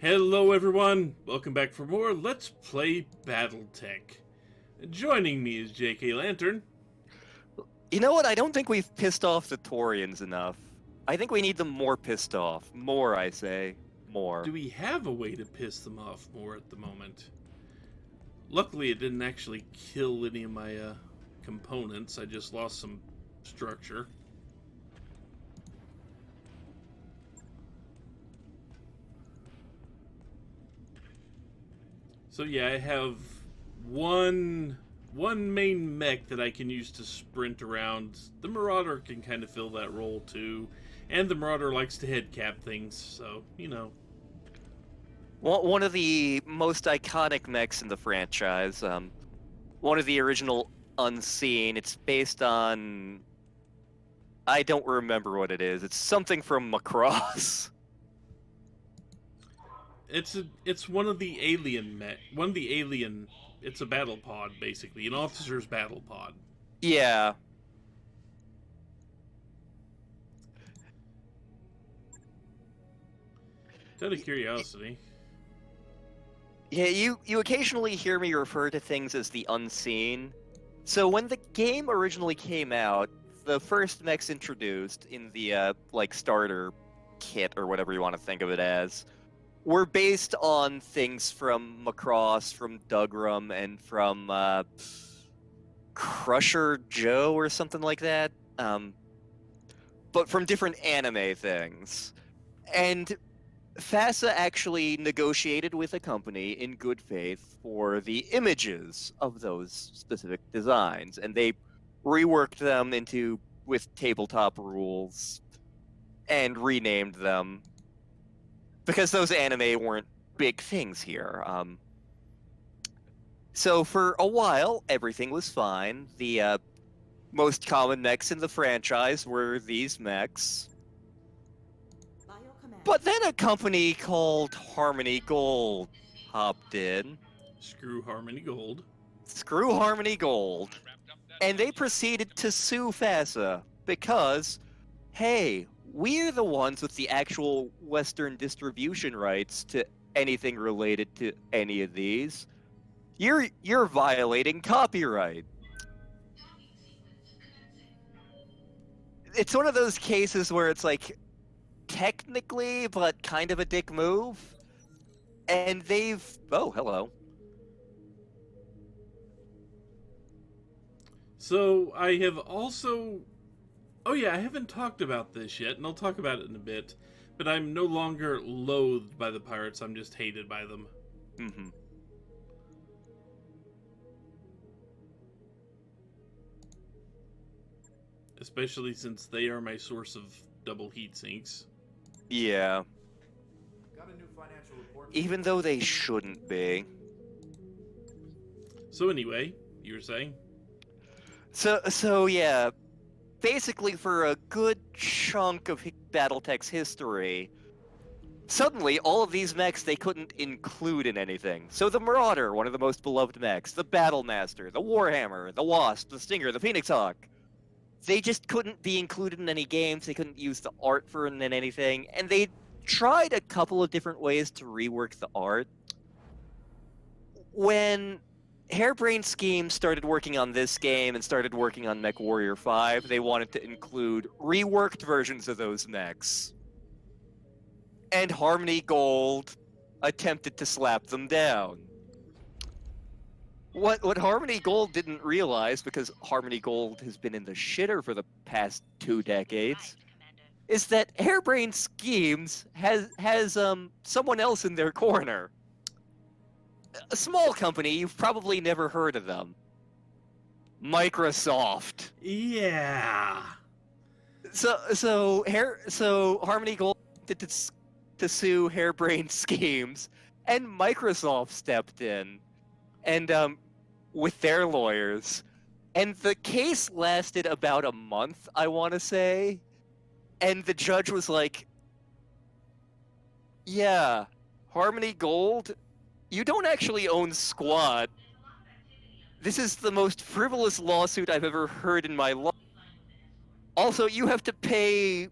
Hello everyone, welcome back for more Let's Play Battletech. Joining me is JKLantern. You know what? I don't think we've pissed off the Torians enough. I think we need them more pissed off. More, I say. More. Do we have a way to piss them off more at the moment? Luckily it didn't actually kill any of my components, I just lost some structure. So yeah, I have one main mech that I can use to sprint around. The Marauder can kind of fill that role too. And the Marauder likes to head cap things, so, you know. One of the most iconic mechs in the franchise. One of the original Unseen. It's based on... I don't remember what it is. It's something from Macross. It's one of the alien mech. One of the alien... It's a battle pod, basically. An officer's battle pod. Yeah. Out of curiosity. Yeah, you occasionally hear me refer to things as the Unseen. So when the game originally came out, the first mechs introduced in the, starter kit, or whatever you want to think of it as, were based on things from Macross, from Dougram, and from Crusher Joe or something like that. But from different anime things. And FASA actually negotiated with a company in good faith for the images of those specific designs, and they reworked them with tabletop rules and renamed them. Because those anime weren't big things here. So for a while, everything was fine. The most common mechs in the franchise were these mechs. But then a company called Harmony Gold hopped in. Screw Harmony Gold. Screw Harmony Gold. And they proceeded to sue FASA because, hey, we're the ones with the actual Western distribution rights to anything related to any of these. You're violating copyright. It's one of those cases where it's like, technically, but kind of a dick move. And they've... Oh, hello. So, I have also... Oh yeah, I haven't talked about this yet, and I'll talk about it in a bit, but I'm no longer loathed by the pirates, I'm just hated by them. Mm-hmm. Especially since they are my source of double heat sinks. Yeah. Got a new financial report. Even though they shouldn't be. So anyway, you were saying? So yeah. Basically, for a good chunk of Battletech's history, suddenly all of these mechs they couldn't include in anything. So the Marauder, one of the most beloved mechs, the Battlemaster, the Warhammer, the Wasp, the Stinger, the Phoenix Hawk, they just couldn't be included in any games. They couldn't use the art for it in anything, and they tried a couple of different ways to rework the art. When Harebrained Schemes started working on this game and started working on Mech Warrior 5, they wanted to include reworked versions of those mechs. And Harmony Gold attempted to slap them down. What Harmony Gold didn't realize, because Harmony Gold has been in the shitter for the past 2 decades, is that Harebrained Schemes has someone else in their corner. A small company, you've probably never heard of them. Microsoft. Yeah. So Harmony Gold did to sue Harebrained Schemes, and Microsoft stepped in, and with their lawyers, and the case lasted about a month, I want to say, and the judge was like, "Yeah, Harmony Gold, you don't actually own squat. This is the most frivolous lawsuit I've ever heard in my life. Also, you have to pay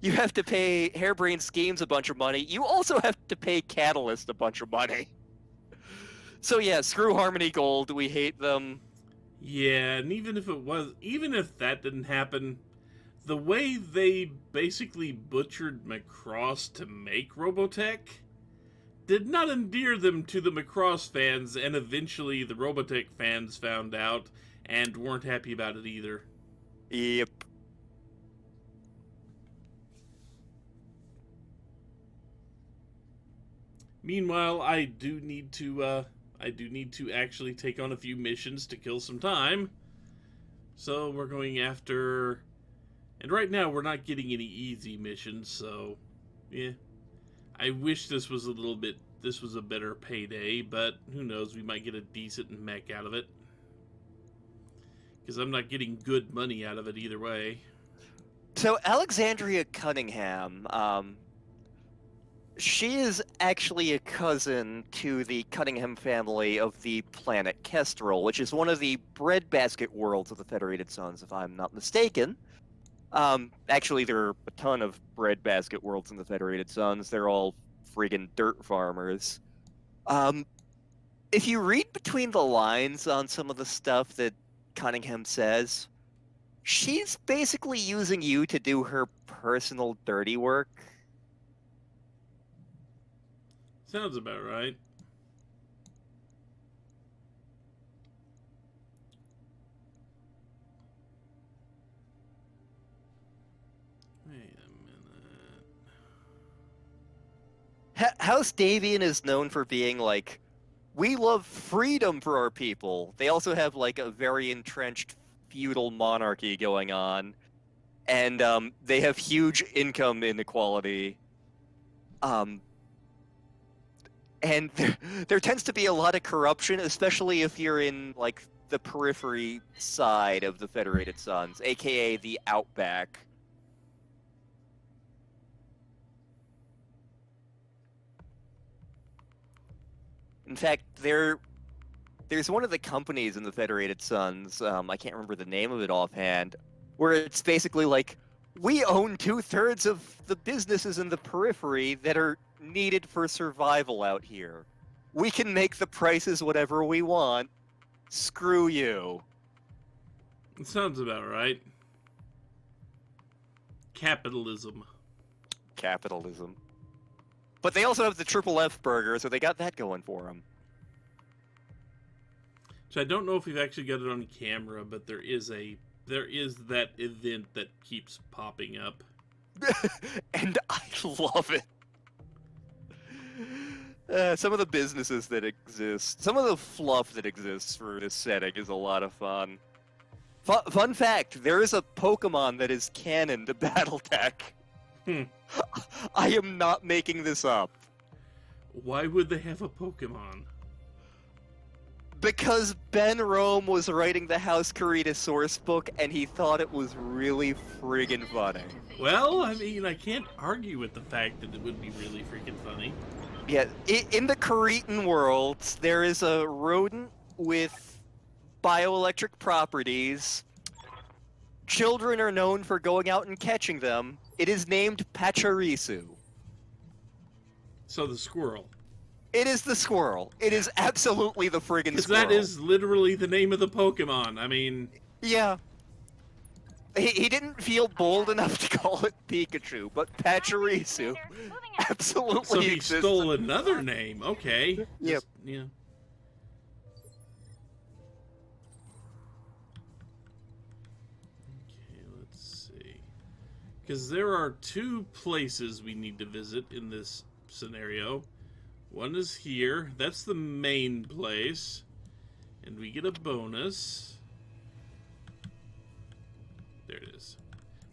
You have to pay Harebrained Schemes a bunch of money. You also have to pay Catalyst a bunch of money. So yeah, screw Harmony Gold. We hate them. Yeah, and even if that didn't happen, the way they basically butchered Macross to make Robotech did not endear them to the Macross fans, and eventually the Robotech fans found out and weren't happy about it either. Yep. Meanwhile, I do need to actually take on a few missions to kill some time. So we're going after, and right now we're not getting any easy missions, so yeah. I wish this was a better payday, but who knows, we might get a decent mech out of it. Because I'm not getting good money out of it either way. So Alexandria Cunningham, she is actually a cousin to the Cunningham family of the planet Kestrel, which is one of the breadbasket worlds of the Federated Suns, if I'm not mistaken. Actually, there are a ton of breadbasket worlds in the Federated Suns. They're all friggin' dirt farmers. If you read between the lines on some of the stuff that Cunningham says, she's basically using you to do her personal dirty work. Sounds about right. Wait a minute. House Davian is known for being like, we love freedom for our people. They also have like a very entrenched feudal monarchy going on, and they have huge income inequality. And there tends to be a lot of corruption, especially if you're in like the periphery side of the Federated Suns, aka the Outback. In fact, there's one of the companies in the Federated Suns, I can't remember the name of it offhand, where it's basically like, we own 2/3 of the businesses in the periphery that are needed for survival out here. We can make the prices whatever we want. Screw you. It sounds about right. Capitalism. Capitalism. But they also have the Triple F burger, so they got that going for them. So I don't know if we've actually got it on camera, but there is that event that keeps popping up. And I love it. Some of the businesses that exist, some of the fluff that exists for this setting is a lot of fun. Fun fact, there is a Pokemon that is canon to Battletech. I am not making this up. Why would they have a Pokemon? Because Ben Rome was writing the House Kurita source book, and he thought it was really friggin' funny. Well, I mean, I can't argue with the fact that it would be really freaking funny. Yeah, in the Kuritan worlds, there is a rodent with bioelectric properties. Children are known for going out and catching them. It is named Pachirisu. So the squirrel. It is the squirrel. It is absolutely the friggin' Because squirrel. that is literally the name of the Pokemon. I mean... Yeah. He didn't feel bold enough to call it Pikachu, but Pachirisu absolutely So he exists. stole another name. Okay. Yep. Yeah. Okay, let's see. Because there are two places we need to visit in this scenario. One is here. That's the main place. And we get a bonus. There it is.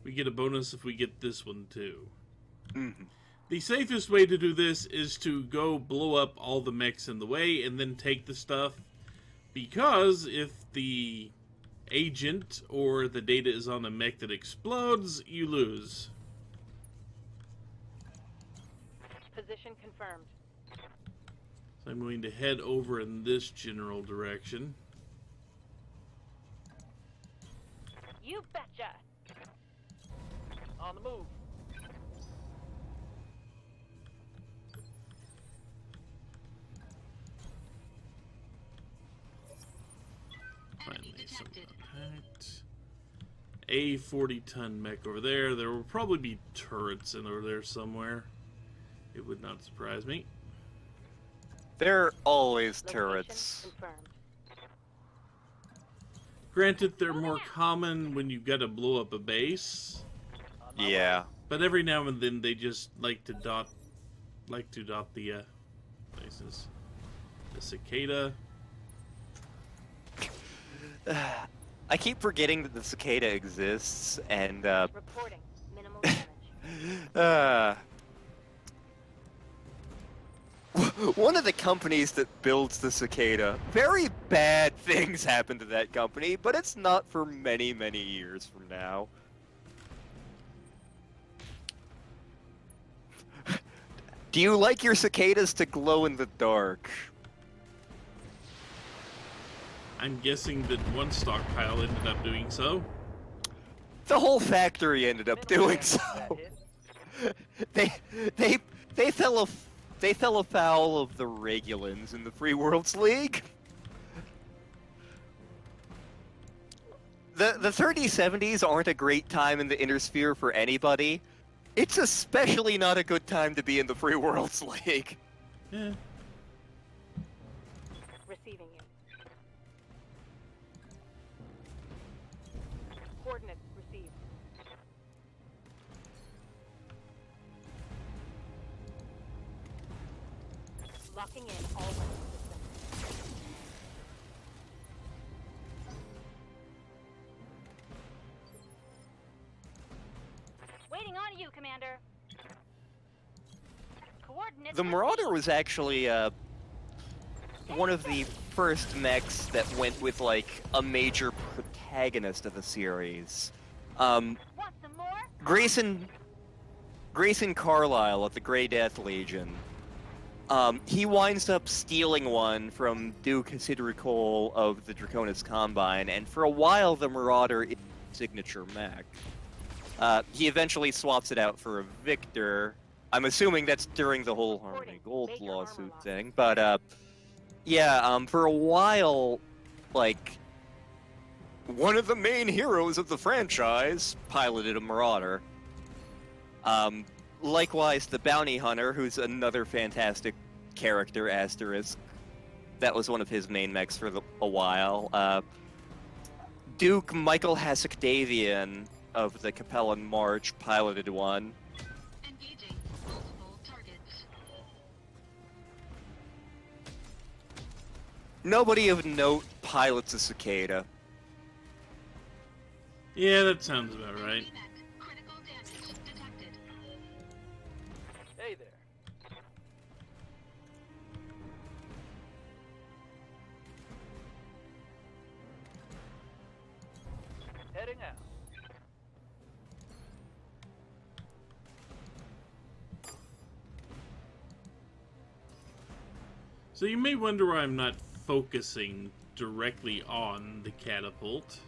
We get a bonus if we get this one too. Mm-hmm. The safest way to do this is to go blow up all the mechs in the way and then take the stuff. Because if the agent or the data is on a mech that explodes, you lose. Position confirmed. So I'm going to head over in this general direction. You betcha. On the move. Finally, some contact. A 40-ton mech over there. There will probably be turrets in over there somewhere. It would not surprise me. There are always Location turrets. confirmed. Granted, they're more common when you gotta blow up a base, Yeah. but every now and then they just like to dot the places. The cicada. I keep forgetting that the cicada exists, and Reporting. Minimal damage. one of the companies that builds the cicada, very bad things happen to that company, but it's not for many, many years from now. Do you like your cicadas to glow in the dark? I'm guessing that one stockpile ended up doing so. The whole factory ended up doing so. They fell afoul of the Regulans in the Free Worlds League. The 3070s aren't a great time in the Inner Sphere for anybody. It's especially not a good time to be in the Free Worlds League. Yeah. Receiving you. Coordinates received. Locking in all weapon systems. Waiting on you, Commander. Coordinates The Marauder received. was actually one of the first mechs that went with like a major protagonist of the series. Want some more? Grayson Carlisle of the Grey Death Legion. He winds up stealing one from Duke Sidricol of the Draconis Combine, and for a while the Marauder is his signature mech. He eventually swaps it out for a Victor. I'm assuming that's during the whole Harmony Gold Major lawsuit armor lock. thing, but yeah, for a while, like, one of the main heroes of the franchise piloted a Marauder. Likewise, the Bounty Hunter, who's another fantastic character, Asterisk. That was one of his main mechs for a while. Duke Michael Hasek-Davian of the Capellan March piloted one. Engaging multiple targets. Nobody of note pilots a cicada. Yeah, that sounds about right. VMAC. Critical damage detected. Hey there. Heading out. So you may wonder why I'm not focusing directly on the catapult.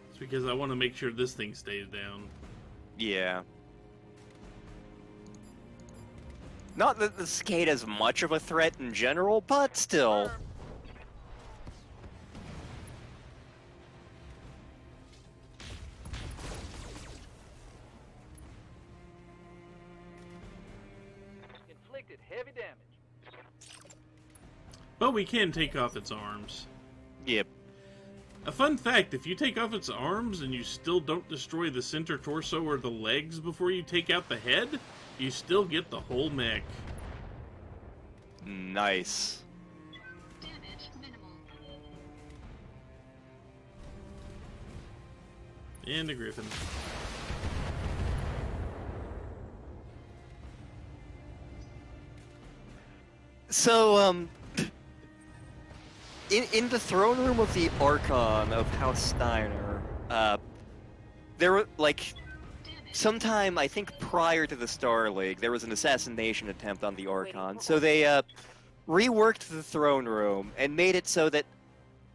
It's because I want to make sure this thing stays down. Yeah. Not that the cicada's much of a threat in general, but still. Inflicted heavy damage. But we can take off its arms. Yep. A fun fact, if you take off its arms and you still don't destroy the center torso or the legs before you take out the head, you still get the whole mech. Nice. Damage minimal. And a griffin. So, in the throne room of the Archon of House Steiner, there were, like, sometime, I think prior to the Star League, there was an assassination attempt on the Archon. So they, reworked the throne room and made it so that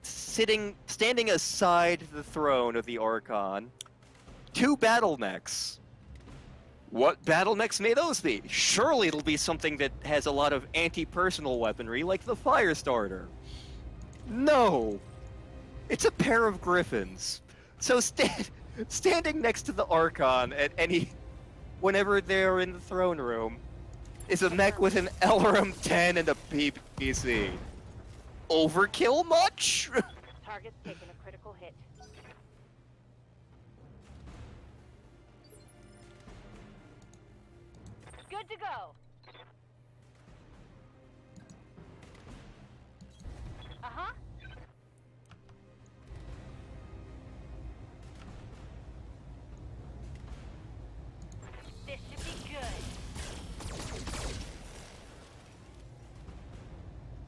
standing aside the throne of the Archon, 2 battle mechs. What battle mechs may those be? Surely it'll be something that has a lot of anti-personal weaponry, like the Firestarter. No! It's a pair of griffins. So standing next to the Archon at whenever they're in the throne room, is a mech with an LRM 10 and a PPC. Overkill much? Target's taken a critical hit. Good to go. Uh-huh. This should be good.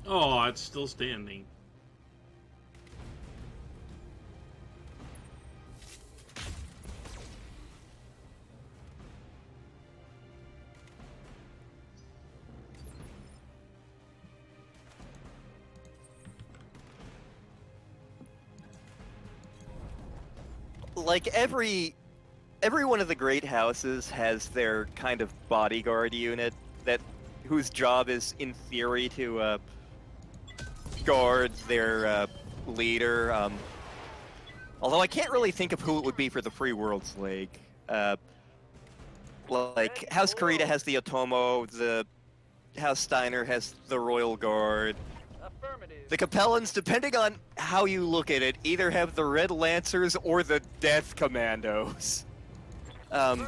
Oh, it's still standing. Like every one of the great houses has their kind of bodyguard unit whose job is in theory to guard their leader. Although I can't really think of who it would be for the Free Worlds League. Like House Kurita has the Otomo, the House Steiner has the Royal Guard. Affirmative. The Capellans, depending on how you look at it, either have the Red Lancers or the Death Commandos. Affirm.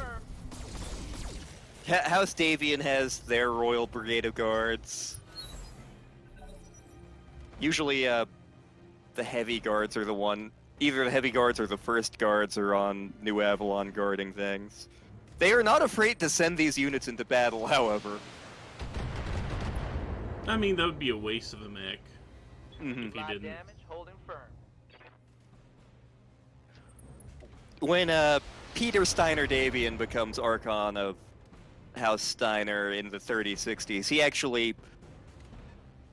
House Davian has their Royal Brigade of Guards. Usually, the Heavy Guards are the one... Either the Heavy Guards or the First Guards are on New Avalon guarding things. They are not afraid to send these units into battle, however. I mean, that would be a waste of a mech Mhm. if he Live didn't. damage, holding firm. When Peter Steiner Davian becomes Archon of House Steiner in the 3060s, he actually...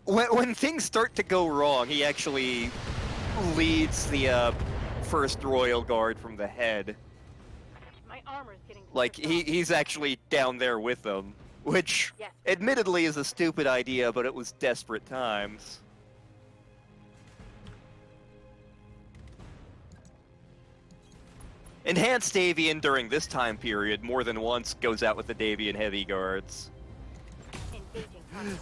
When things start to go wrong, he actually leads the First Royal Guard from the head. My armor's getting Like, stripped off. he's actually down there with them. Which, Yes. admittedly, is a stupid idea, but it was desperate times. Enhanced Davian during this time period more than once goes out with the Davian Heavy Guards. Engaging target.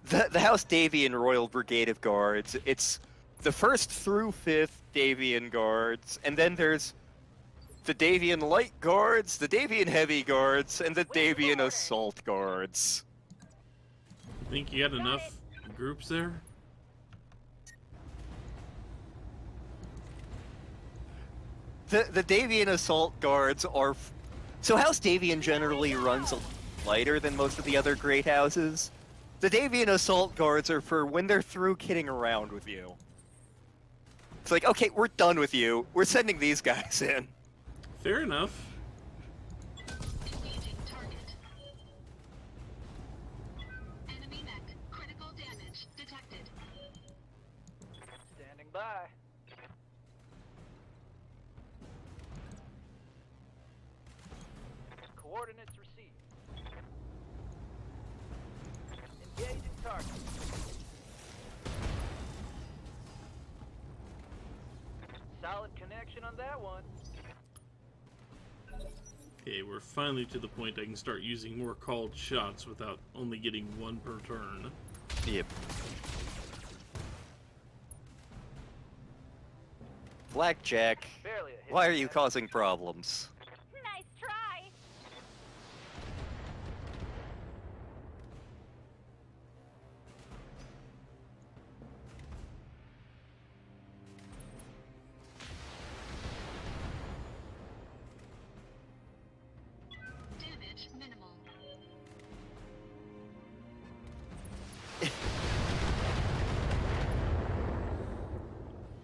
The House Davian Royal Brigade of Guards, it's the 1st through 5th Davian Guards, and then there's the Davian Light Guards, the Davian Heavy Guards, and the Davian Assault Guards. Think you got enough groups there? The Davian Assault Guards are... So House Davian generally runs lighter than most of the other great houses. The Davian Assault Guards are for when they're through kidding around with you. It's like, okay, we're done with you. We're sending these guys in. Fair enough. Engaging target. Enemy mech. Critical damage detected. Standing by. Coordinates received. Engaging target. Solid connection on that one. Okay, we're finally to the point I can start using more called shots without only getting one per turn. Yep. Blackjack, Barely a hit. why are you causing problems? Nice try. Damage minimal.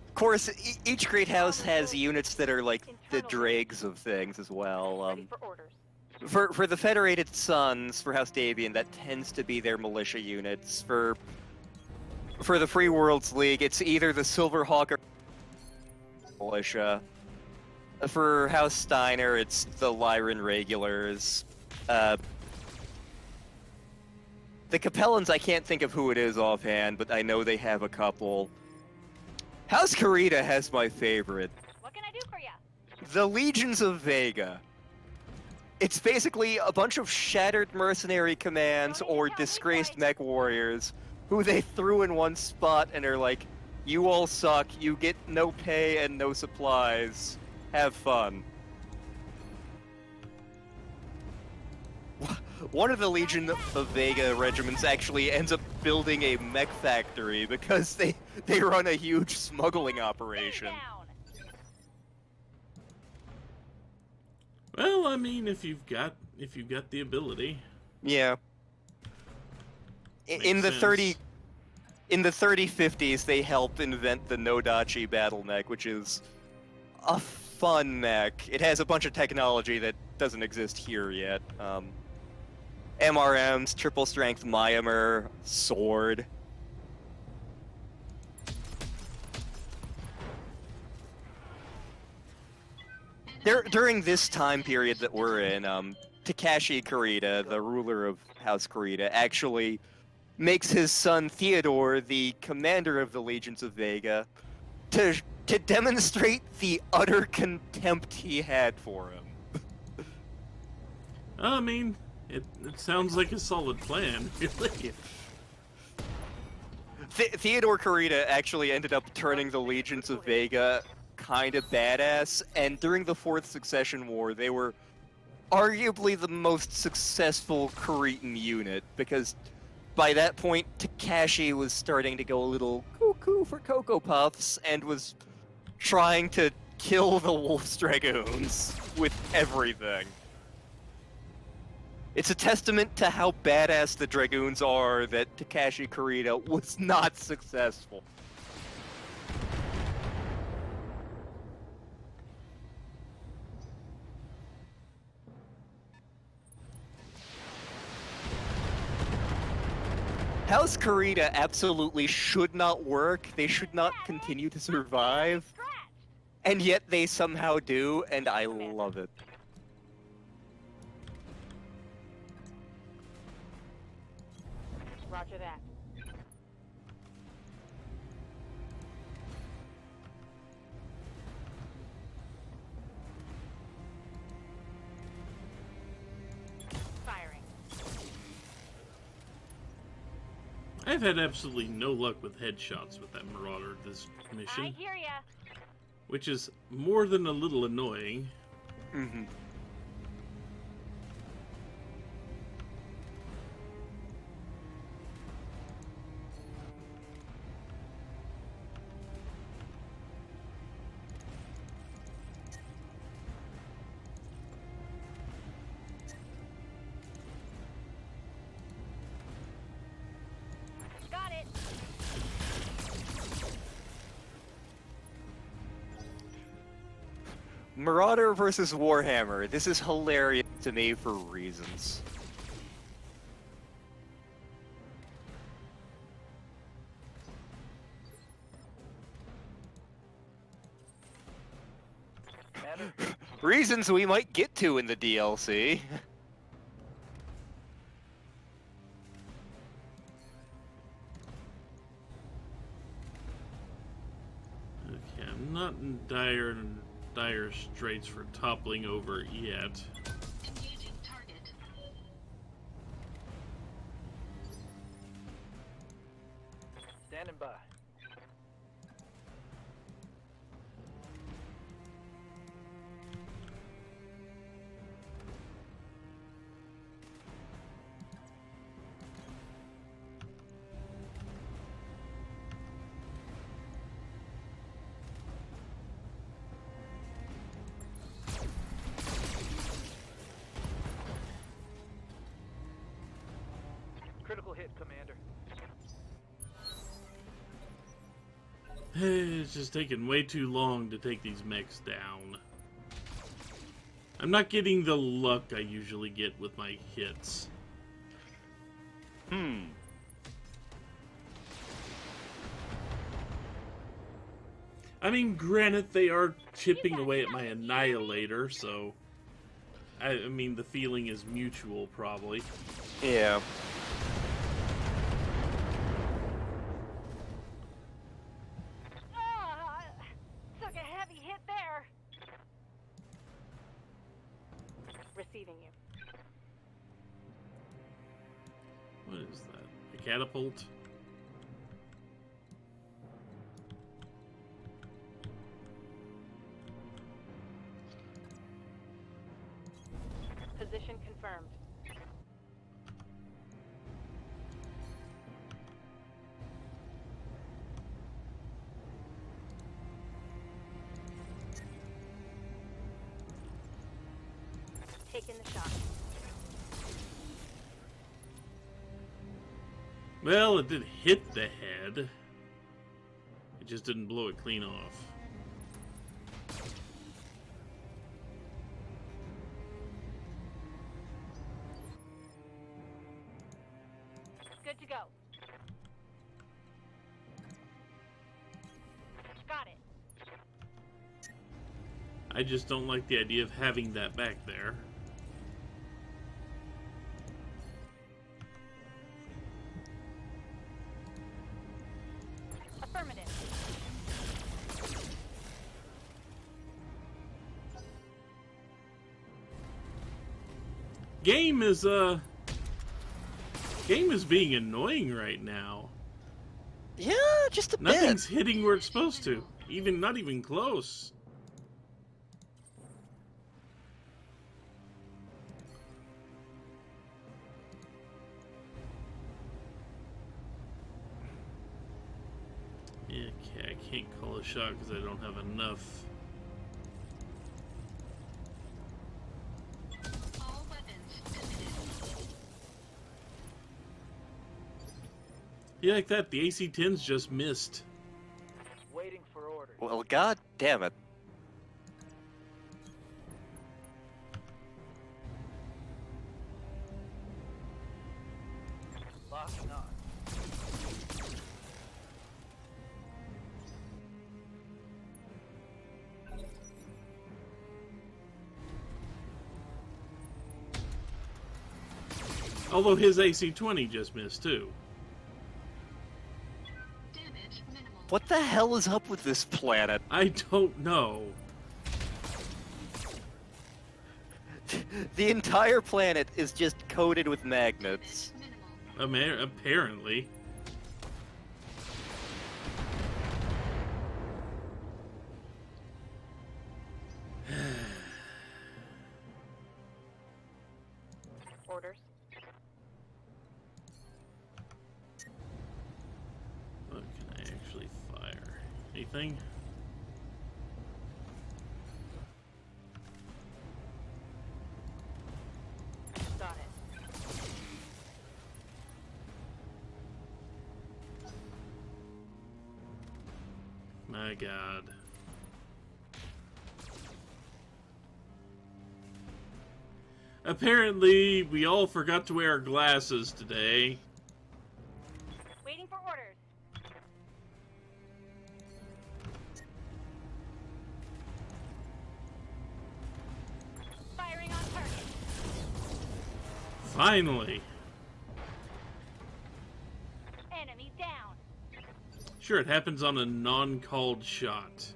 Of course, each great house has units that are like the Internal dregs of things as well. Ready for orders. For the Federated Sons, for House Davian, that tends to be their militia units. For the Free Worlds League, it's either the Silverhawk or militia. For House Steiner, it's the Lyran Regulars. The Capellans, I can't think of who it is offhand, but I know they have a couple. House Karita has my favorite. What can I do for you? The Legions of Vega. It's basically a bunch of shattered mercenary commands or disgraced mech warriors who they threw in one spot and are like, you all suck, you get no pay and no supplies. Have fun. One of the Legion of Vega regiments actually ends up building a mech factory because they run a huge smuggling operation. Down. Well, I mean, if you've got the ability. Yeah. In the Makes sense. 3050s, they helped invent the Nodachi battle mech, which is a fun mech. It has a bunch of technology that doesn't exist here yet. MRMs, triple strength Myanmar, sword. During this time period that we're in, Takashi Kurita, the ruler of House Kurita, actually makes his son Theodore the commander of the Legions of Vega to demonstrate the utter contempt he had for him. I mean, it sounds like a solid plan, really. Theodore Kurita actually ended up turning the Legions of Vega kind of badass, and during the Fourth Succession War, they were arguably the most successful Kuritan unit, because by that point, Takashi was starting to go a little cuckoo for Cocoa Puffs, and was trying to kill the Wolf's Dragoons with everything. It's a testament to how badass the Dragoons are that Takashi Kurita was not successful. House Kurita absolutely should not work. They should not continue to survive. Scratch. And yet they somehow do, and I love it. Roger that. Firing. I've had absolutely no luck with headshots with that Marauder this I mission, hear ya. which is more than a little annoying. Mm-hmm. Got it. Marauder versus Warhammer. This is hilarious to me for reasons. Matter. Reasons we might get to in the DLC. Okay, I'm not in dire straits for toppling over yet. Engaging target. Standing by. Critical hit, Commander. It's just taking way too long to take these mechs down. I'm not getting the luck I usually get with my hits. I mean, granted, they are chipping away at my Annihilator, so... I mean, the feeling is mutual, probably. Yeah. Receiving you. What is that? A catapult? Position confirmed. Taking the shot. Well, it did hit the head. It just didn't blow it clean off. Good to go. Got it. I just don't like the idea of having that back there. Affirmative. Game is being annoying right now. Yeah, just a bit. Nothing's hitting where it's supposed to. Not even close. Yeah, okay, I can't call a shot because I don't have enough. All weapons committed. Yeah, like that, the AC-10s just missed. Waiting for orders. Well, god damn it. Locking on. Although his AC-20 just missed too. Damage minimal. What the hell is up with this planet? I don't know. The entire planet is just coated with magnets. Minimal. Apparently. Orders. What can I actually fire? Anything? Got it. My god. Apparently, we all forgot to wear our glasses today. Waiting for orders. Firing on target. Finally. Enemy down. Sure, it happens on a non-called shot.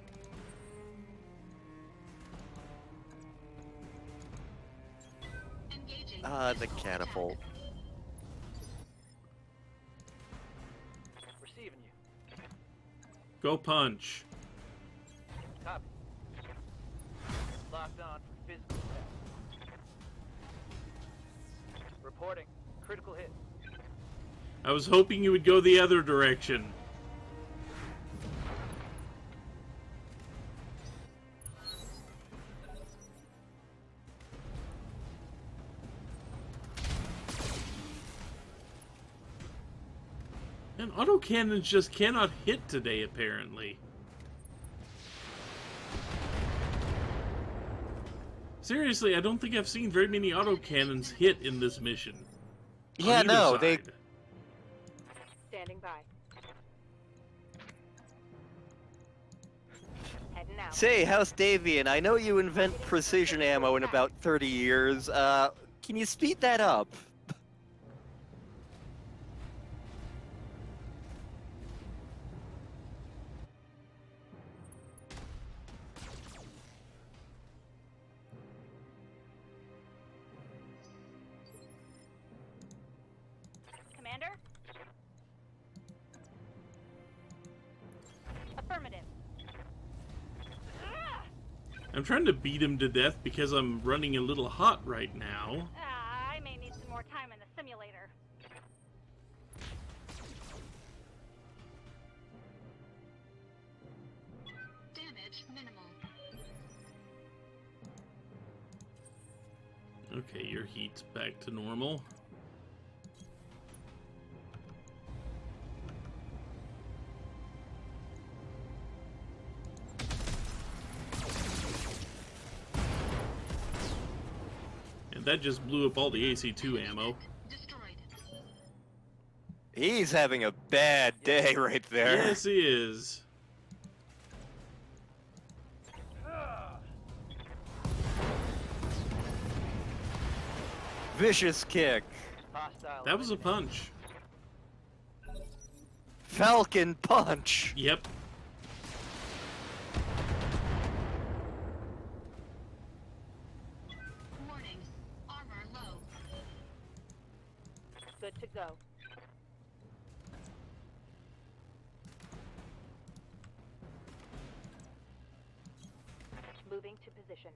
Engaging. Ah, the physical catapult. attack. Receiving you. Go punch. Copy. Locked on for physical attack. Reporting. Critical hit. I was hoping you would go the other direction. And autocannons just cannot hit today, apparently. Seriously, I don't think I've seen very many autocannons hit in this mission. On Yeah, either no, side. Standing by. Heading out. Say, how's Davian? I know you invent precision ammo in about 30 years. Can you speed that up? I'm trying to beat him to death because I'm running a little hot right now. I may need some more time in the simulator. Damage minimal. Okay, your heat's back to normal. And that just blew up all the AC2 ammo. Destroyed. He's having a bad day right there. Yes, he is. Vicious kick. Hostile. That was a eliminated. punch. Falcon punch. Yep. Warning. Armor low. Good to go. Moving to position.